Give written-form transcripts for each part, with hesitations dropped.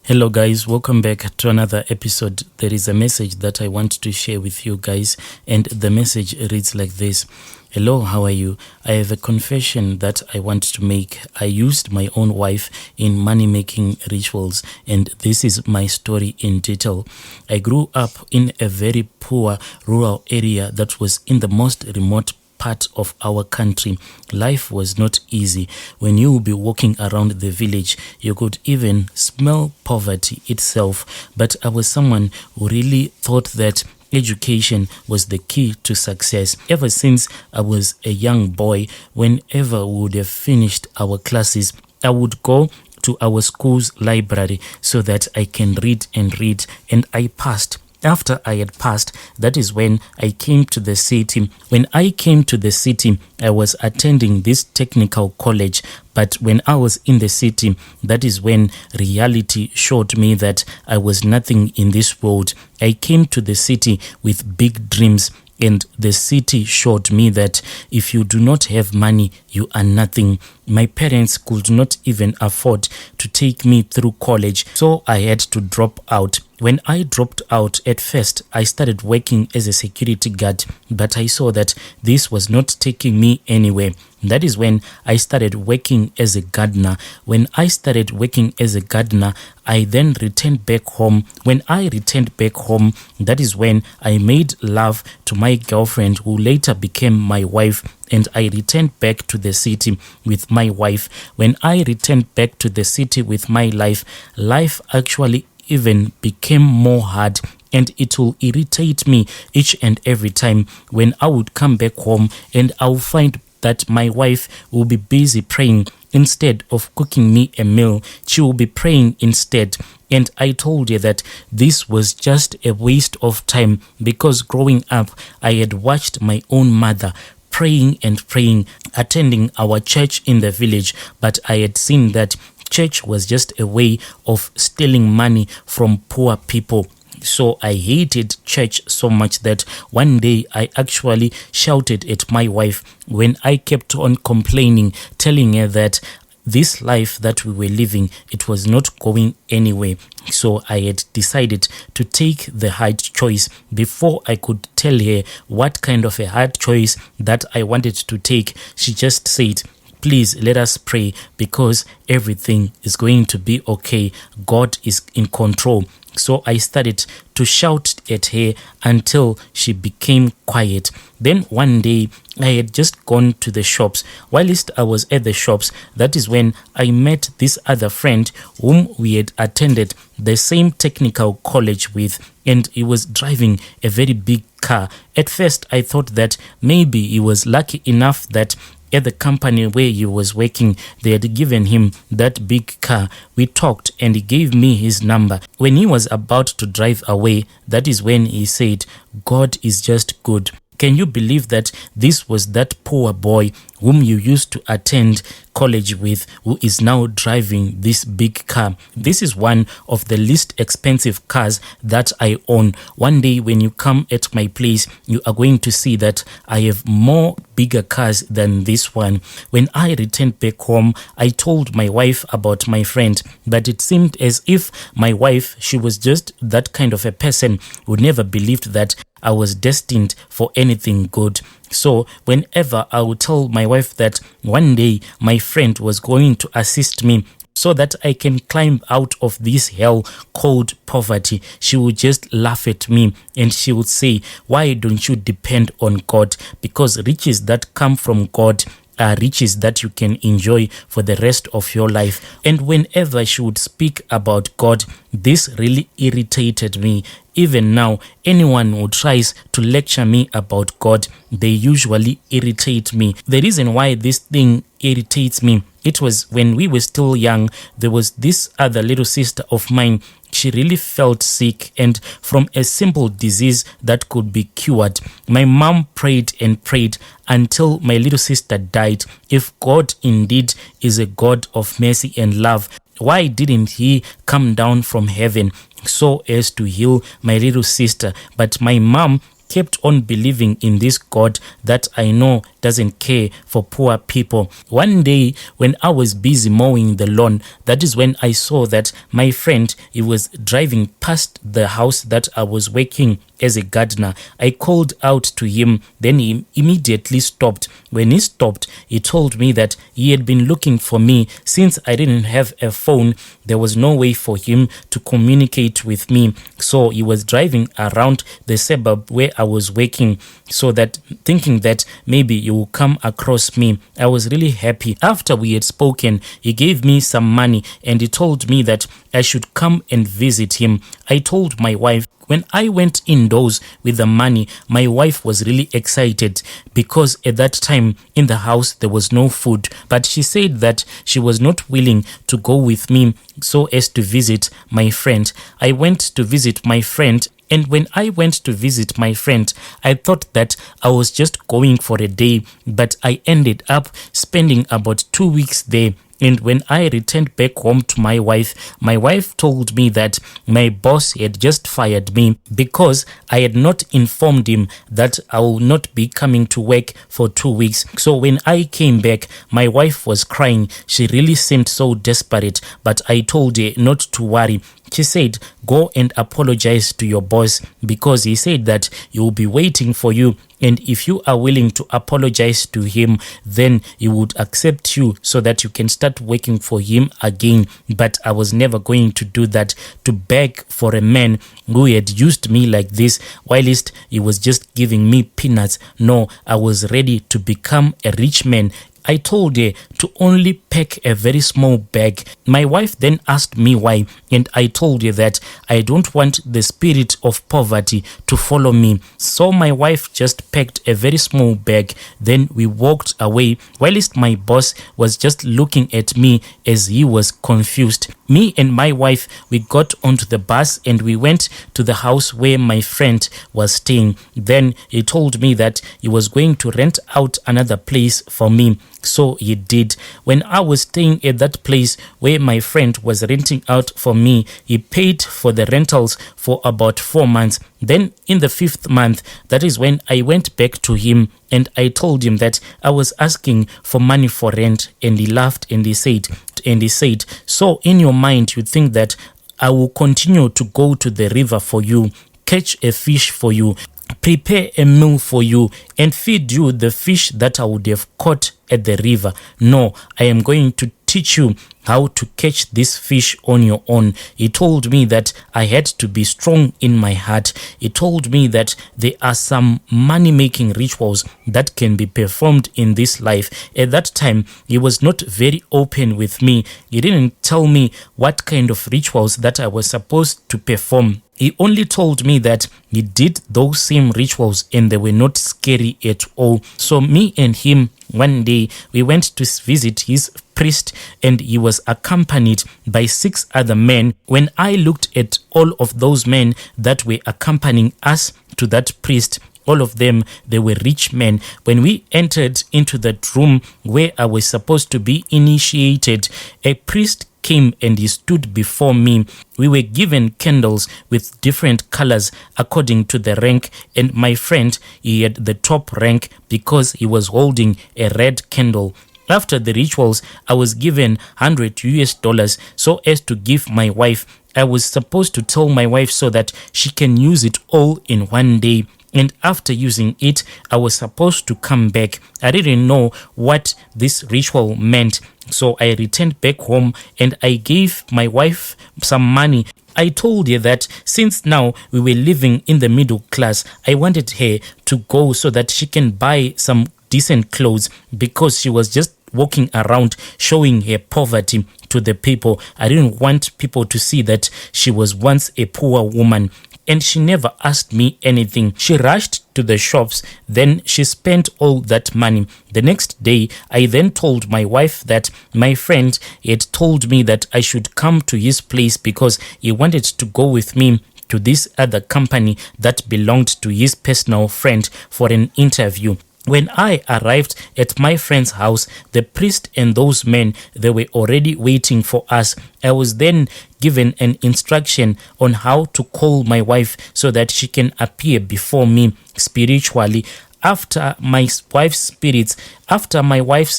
Hello guys, welcome back to another episode. There is a message that I want to share with you guys, and the message reads like this. Hello, how are you? I have a confession that I want to make. I used my own wife in money-making rituals, and this is my story in detail. I grew up in a very poor rural area that was in the most remote part of our country. Life was not easy. When you would be walking around the village, you could even smell poverty itself. But I was someone who really thought that education was the key to success. Ever since I was a young boy, whenever we would have finished our classes, I would go to our school's library so that I can read, and I passed. After I had passed, that is when I came to the city. When I came to the city, I was attending this technical college. But when I was in the city, that is when reality showed me that I was nothing in this world. I came to the city with big dreams, and the city showed me that if you do not have money, you are nothing. My parents could not even afford to take me through college, so I had to drop out. When I dropped out, at first, I started working as a security guard, but I saw that this was not taking me anywhere. That is when I started working as a gardener. When I started working as a gardener, I then returned back home. When I returned back home, that is when I made love to my girlfriend, who later became my wife, and I returned back to the city with my wife. When I returned back to the city with my life actually even became more hard, and it will irritate me each and every time when I would come back home and I'll find that my wife will be busy praying. Instead of cooking me a meal, she will be praying instead. And I told her that this was just a waste of time, because growing up, I had watched my own mother praying and praying, attending our church in the village, but I had seen that church was just a way of stealing money from poor people. So I hated church so much that one day I actually shouted at my wife when I kept on complaining, telling her that this life that we were living, it was not going anywhere. So I had decided to take the hard choice. Before I could tell her what kind of a hard choice that I wanted to take, she just said, "Please let us pray, because everything is going to be okay. God is in control." So I started to shout at her until she became quiet. Then one day I had just gone to the shops. Whilst I was at the shops, that is when I met this other friend whom we had attended the same technical college with, and he was driving a very big car. At first I thought that maybe he was lucky enough that at the company where he was working, they had given him that big car. We talked and he gave me his number. When he was about to drive away, that is when he said, "God is just good." Can you believe that this was that poor boy whom you used to attend college with, who is now driving this big car? This is one of the least expensive cars that I own. One day when you come at my place, you are going to see that I have more bigger cars than this one. When I returned back home, I told my wife about my friend, but it seemed as if my wife, she was just that kind of a person who never believed that I was destined for anything good. So whenever I would tell my wife that one day my friend was going to assist me so that I can climb out of this hell called poverty, she would just laugh at me and she would say, "Why don't you depend on God? Because riches that come from God are riches that you can enjoy for the rest of your life." And whenever she would speak about God, this really irritated me. Even now, anyone who tries to lecture me about God, they usually irritate me. The reason why this thing irritates me, it was when we were still young. There was this other little sister of mine. She really felt sick, and from a simple disease that could be cured. My mom prayed and prayed until my little sister died. If God indeed is a God of mercy and love, why didn't he come down from heaven so as to heal my little sister? But my mom kept on believing in this God that I know doesn't care for poor people. One day when I was busy mowing the lawn, that is when I saw that my friend, he was driving past the house that I was working as a gardener. I called out to him, then he immediately stopped. When he stopped, he told me that he had been looking for me. Since I didn't have a phone, there was no way for him to communicate with me. So he was driving around the suburb where I was working, so that thinking that maybe he will come across me. I was really happy. After we had spoken, he gave me some money and he told me that I should come and visit him. I told my wife. When I went indoors with the money, my wife was really excited because at that time in the house there was no food. But she said that she was not willing to go with me so as to visit my friend. I went to visit my friend. And when I went to visit my friend, I thought that I was just going for a day, but I ended up spending about 2 weeks there. And when I returned back home to my wife told me that my boss had just fired me because I had not informed him that I will not be coming to work for 2 weeks. So when I came back, my wife was crying. She really seemed so desperate, but I told her not to worry. She said, go and apologize to your boss because he said that he will be waiting for you. And if you are willing to apologize to him, then he would accept you so that you can start working for him again. But I was never going to do that, to beg for a man who had used me like this, whilst he was just giving me peanuts. No, I was ready to become a rich man. I told her to only pack a very small bag. My wife then asked me why, and I told her that I don't want the spirit of poverty to follow me. So my wife just packed a very small bag. Then we walked away, whilst my boss was just looking at me as he was confused. Me and my wife, we got onto the bus and we went to the house where my friend was staying. Then he told me that he was going to rent out another place for me. So he did. When I was staying at that place where my friend was renting out for me, he paid for the rentals for about 4 months. Then in the 5th month, that is when I went back to him and I told him that I was asking for money for rent, and he laughed and he said, so in your mind you think that I will continue to go to the river for you, catch a fish for you, prepare a meal for you, and feed you the fish that I would have caught at the river? No, I am going to teach you how to catch this fish on your own. He told me that I had to be strong in my heart. He told me that there are some money-making rituals that can be performed in this life. At that time, he was not very open with me. He didn't tell me what kind of rituals that I was supposed to perform. He only told me that he did those same rituals and they were not scary at all. So me and him, one day, we went to visit his priest and he was accompanied by 6 other men. When I looked at all of those men that were accompanying us to that priest, all of them, they were rich men. When we entered into that room where I was supposed to be initiated, a priest came and he stood before me. We were given candles with different colors according to the rank, and my friend, he had the top rank because he was holding a red candle. After the rituals, I was given $100 so as to give my wife. I was supposed to tell my wife so that she can use it all in one day. And after using it, I was supposed to come back. I didn't know what this ritual meant. So I returned back home and I gave my wife some money. I told her that since now we were living in the middle class, I wanted her to go so that she can buy some decent clothes because she was just walking around showing her poverty to the people. I didn't want people to see that she was once a poor woman. And she never asked me anything. She rushed to the shops, then she spent all that money. The next day, I then told my wife that my friend had told me that I should come to his place because he wanted to go with me to this other company that belonged to his personal friend for an interview. When I arrived at my friend's house, the priest and those men, they were already waiting for us. I was then given an instruction on how to call my wife so that she can appear before me spiritually. After my wife's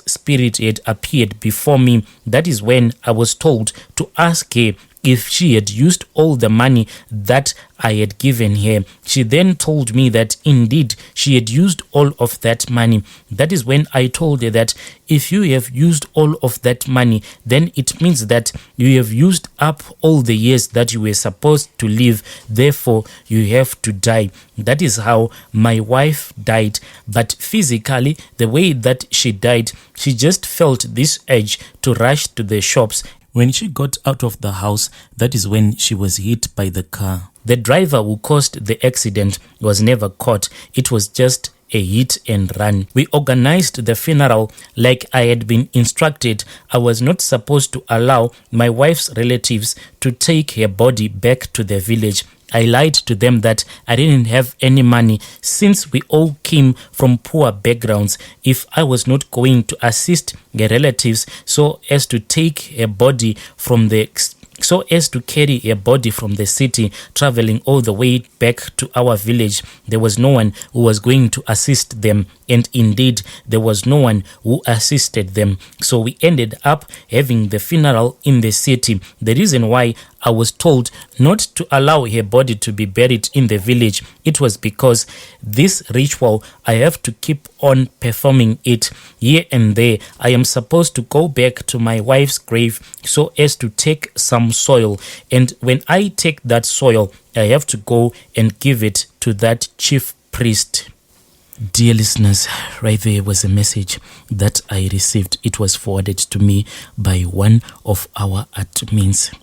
spirit had appeared before me, that is when I was told to ask her if she had used all the money that I had given her. She then told me that indeed she had used all of that money. That is when I told her that if you have used all of that money, then it means that you have used up all the years that you were supposed to live. Therefore, you have to die. That is how my wife died. But physically, the way that she died, she just felt this urge to rush to the shops. When she got out of the house, that is when she was hit by the car. The driver who caused the accident was never caught. It was just a hit and run. We organized the funeral like I had been instructed. I was not supposed to allow my wife's relatives to take her body back to the village. I lied to them that I didn't have any money since we all came from poor backgrounds. If I was not going to assist the relatives so as to carry a body from the city, traveling all the way back to our village, there was no one who was going to assist them. And indeed, there was no one who assisted them. So we ended up having the funeral in the city. The reason why I was told not to allow her body to be buried in the village, it was because this ritual, I have to keep on performing it here and there. I am supposed to go back to my wife's grave so as to take some soil. And when I take that soil, I have to go and give it to that chief priest. Dear listeners, right there was a message that I received. It was forwarded to me by one of our admins.